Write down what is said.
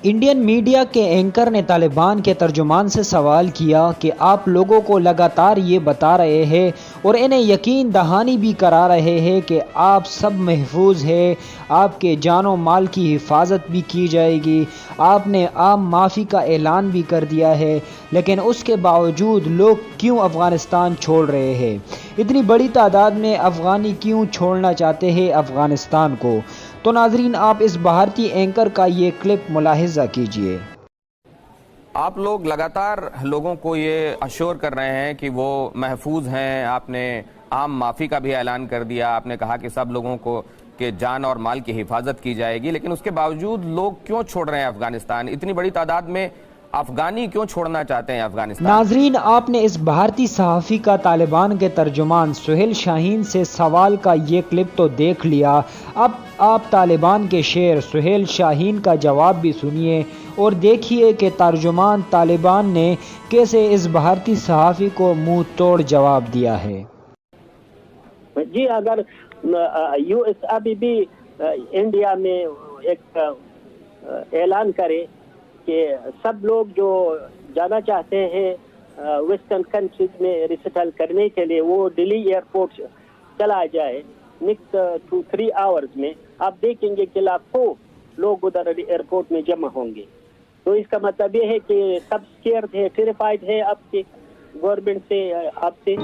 Indian media کے anchor نے طالبان کے ترجمان سے سوال کیا کہ آپ لوگوں کو لگاتار یہ بتا رہے ہیں اور انہیں یقین دہانی بھی کرا رہے ہیں کہ آپ سب محفوظ ہیں، آپ کے جان و مال کی حفاظت بھی کی جائے گی، آپ نے عام معافی کا اعلان بھی کر دیا ہے، لیکن اس کے باوجود لوگ کیوں افغانستان چھوڑ رہے ہیں؟ اتنی بڑی تعداد میں افغانی کیوں چھوڑنا چاہتے ہیں افغانستان کو؟ تو ناظرین، آپ اس بھارتی اینکر کا یہ کلپ ملاحظہ کیجئے۔ آپ لوگ لگاتار لوگوں کو یہ اشور کر رہے ہیں کہ وہ محفوظ ہیں، آپ نے عام معافی کا بھی اعلان کر دیا، آپ نے کہا کہ سب لوگوں کو کہ جان اور مال کی حفاظت کی جائے گی، لیکن اس کے باوجود لوگ کیوں چھوڑ رہے ہیں افغانستان؟ اتنی بڑی تعداد میں افغانی کیوں چھوڑنا چاہتے ہیں افغانستان؟ ناظرین، آپ نے اس بھارتی صحافی کا طالبان کے ترجمان سہیل شاہین سے سوال کا یہ کلپ تو دیکھ لیا، اب آپ طالبان کے شیر سہیل شاہین کا جواب بھی سنیے اور دیکھیے کہ ترجمان طالبان نے کیسے اس بھارتی صحافی کو منہ توڑ جواب دیا ہے۔ جی، اگر یو ایس ابھی بھی انڈیا میں ایک اعلان کرے کہ سب لوگ جو جانا چاہتے ہیں ویسٹرن کنٹریز میں ریسیٹل کرنے کے لیے وہ دلی ایئرپورٹ چلا جائے نیکسٹ 2-3 آورز میں، آپ دیکھیں گے کہ لاکھوں لوگ ادھر ایئرپورٹ میں جمع ہوں گے۔ تو اس کا مطلب یہ ہے کہ سب اسکیئرڈ ہے، ٹیریفائڈ ہے آپ کے گورنمنٹ سے، آپ سے۔